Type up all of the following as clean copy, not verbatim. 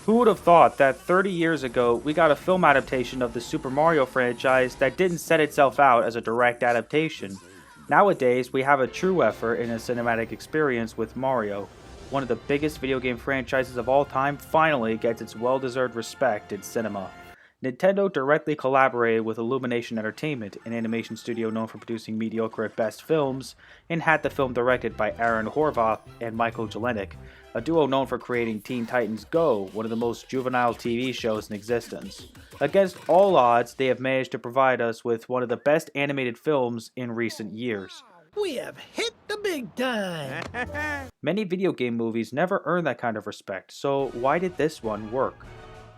Who would have thought that 30 years ago we got a film adaptation of the Super Mario franchise that didn't set itself out as a direct adaptation? Nowadays, we have a true effort in a cinematic experience with Mario. One of the biggest video game franchises of all time finally gets its well-deserved respect in cinema. Nintendo directly collaborated with Illumination Entertainment, an animation studio known for producing mediocre at best films, and had the film directed by Aaron Horvath and Michael Jelenic, a duo known for creating Teen Titans Go, one of the most juvenile TV shows in existence. Against all odds, they have managed to provide us with one of the best animated films in recent years. We have hit the big time! Many video game movies never earn that kind of respect, so why did this one work?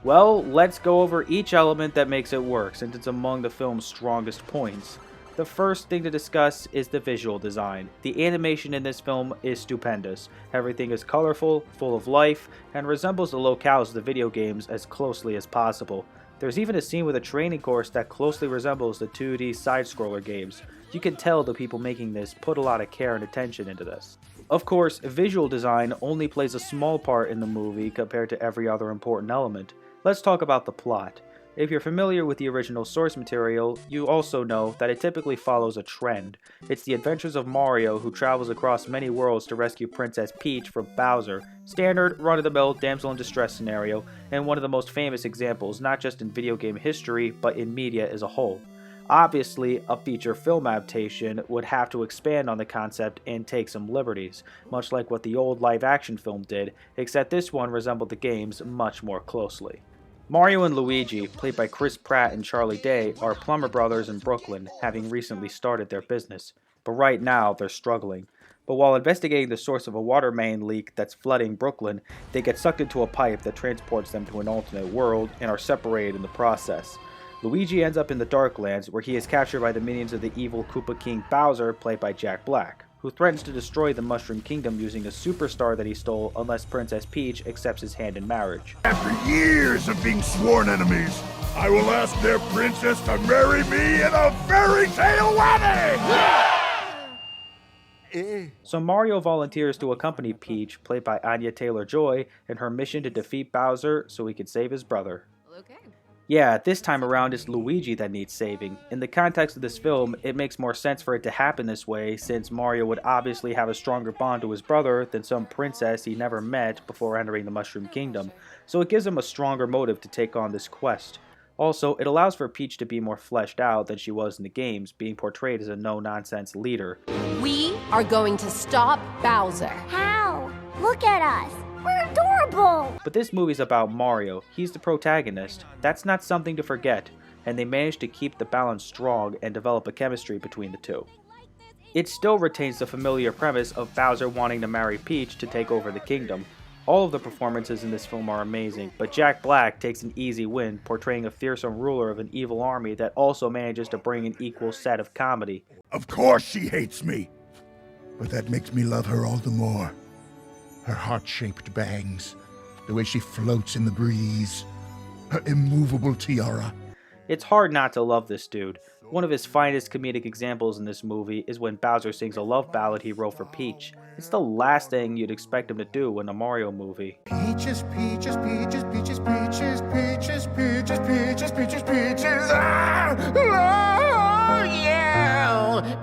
Well, let's go over each element that makes it work, since it's among the film's strongest points. The first thing to discuss is the visual design. The animation in this film is stupendous. Everything is colorful, full of life, and resembles the locales of the video games as closely as possible. There's even a scene with a training course that closely resembles the 2D side-scroller games. You can tell the people making this put a lot of care and attention into this. Of course, visual design only plays a small part in the movie compared to every other important element. Let's talk about the plot. If you're familiar with the original source material, you also know that it typically follows a trend. It's the adventures of Mario who travels across many worlds to rescue Princess Peach from Bowser. Standard, run-of-the-mill damsel in distress scenario, and one of the most famous examples not just in video game history, but in media as a whole. Obviously, a feature film adaptation would have to expand on the concept and take some liberties, much like what the old live-action film did, except this one resembled the games much more closely. Mario and Luigi, played by Chris Pratt and Charlie Day, are plumber brothers in Brooklyn, having recently started their business. But right now, they're struggling. But while investigating the source of a water main leak that's flooding Brooklyn, they get sucked into a pipe that transports them to an alternate world and are separated in the process. Luigi ends up in the Darklands, where he is captured by the minions of the evil Koopa King Bowser, played by Jack Black, who threatens to destroy the Mushroom Kingdom using a superstar that he stole unless Princess Peach accepts his hand in marriage. After years of being sworn enemies, I will ask their princess to marry me in a fairy tale wedding! So Mario volunteers to accompany Peach, played by Anya Taylor-Joy, in her mission to defeat Bowser so he can save his brother. Okay. Yeah, this time around it's Luigi that needs saving. In the context of this film, it makes more sense for it to happen this way, since Mario would obviously have a stronger bond to his brother than some princess he never met before entering the Mushroom Kingdom, so it gives him a stronger motive to take on this quest. Also, it allows for Peach to be more fleshed out than she was in the games, being portrayed as a no-nonsense leader. We are going to stop Bowser. How? Look at us. We're adorable! But this movie's about Mario. He's the protagonist. That's not something to forget, and they managed to keep the balance strong and develop a chemistry between the two. It still retains the familiar premise of Bowser wanting to marry Peach to take over the kingdom. All of the performances in this film are amazing, but Jack Black takes an easy win, portraying a fearsome ruler of an evil army that also manages to bring an equal set of comedy. Of course she hates me, but that makes me love her all the more. Her heart-shaped bangs, the way she floats in the breeze, her immovable tiara. It's hard not to love this dude. One of his finest comedic examples in this movie is when Bowser sings a love ballad he wrote for Peach. It's the last thing you'd expect him to do in a Mario movie. Peaches, peaches, peaches, peaches, peaches, peaches, peaches, peaches, peaches, peaches, oh, yeah!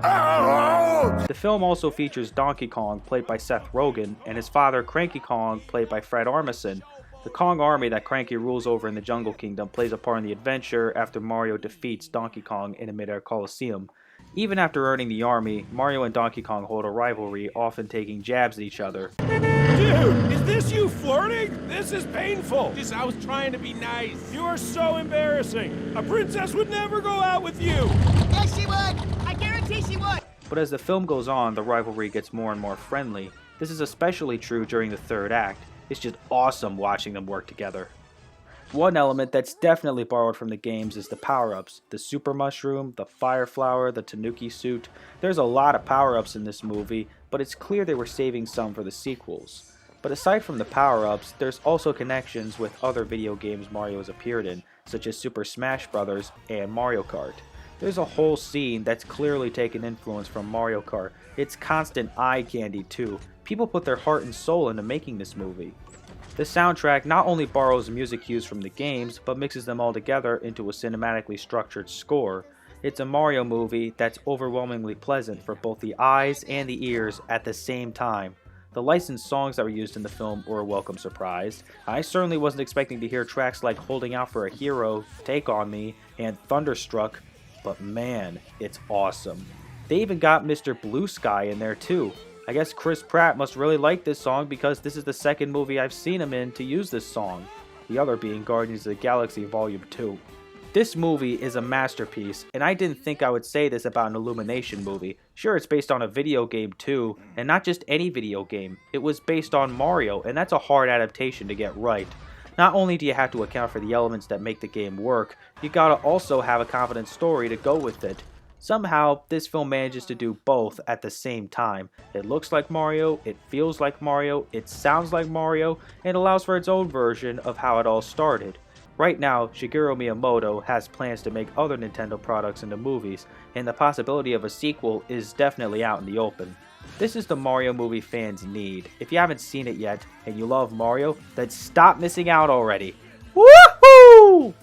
Oh! The film also features Donkey Kong, played by Seth Rogen, and his father Cranky Kong, played by Fred Armisen. The Kong army that Cranky rules over in the Jungle Kingdom plays a part in the adventure after Mario defeats Donkey Kong in a mid-air coliseum. Even after earning the army, Mario and Donkey Kong hold a rivalry, often taking jabs at each other. Dude, is this you flirting? This is painful. I was trying to be nice. You are so embarrassing. A princess would never go out with you. Yes, she would! I guarantee she would! But as the film goes on, the rivalry gets more and more friendly. This is especially true during the third act. It's just awesome watching them work together. One element that's definitely borrowed from the games is the power-ups. The Super Mushroom, the Fire Flower, the Tanuki Suit. There's a lot of power-ups in this movie, but it's clear they were saving some for the sequels. But aside from the power-ups, there's also connections with other video games Mario has appeared in, such as Super Smash Bros. And Mario Kart. There's a whole scene that's clearly taken influence from Mario Kart. It's constant eye candy too. People put their heart and soul into making this movie. The soundtrack not only borrows music cues from the games, but mixes them all together into a cinematically structured score. It's a Mario movie that's overwhelmingly pleasant for both the eyes and the ears at the same time. The licensed songs that were used in the film were a welcome surprise. I certainly wasn't expecting to hear tracks like Holding Out for a Hero, Take On Me, and Thunderstruck, but man, it's awesome. They even got Mr. Blue Sky in there too. I guess Chris Pratt must really like this song because this is the second movie I've seen him in to use this song, the other being Guardians of the Galaxy Volume 2. This movie is a masterpiece, and I didn't think I would say this about an Illumination movie. Sure, it's based on a video game too, and not just any video game. It was based on Mario, and that's a hard adaptation to get right. Not only do you have to account for the elements that make the game work, you gotta also have a confident story to go with it. Somehow, this film manages to do both at the same time. It looks like Mario, it feels like Mario, it sounds like Mario, and allows for its own version of how it all started. Right now, Shigeru Miyamoto has plans to make other Nintendo products into movies, and the possibility of a sequel is definitely out in the open. This is the Mario movie fans need. If you haven't seen it yet, and you love Mario, then stop missing out already. Woohoo!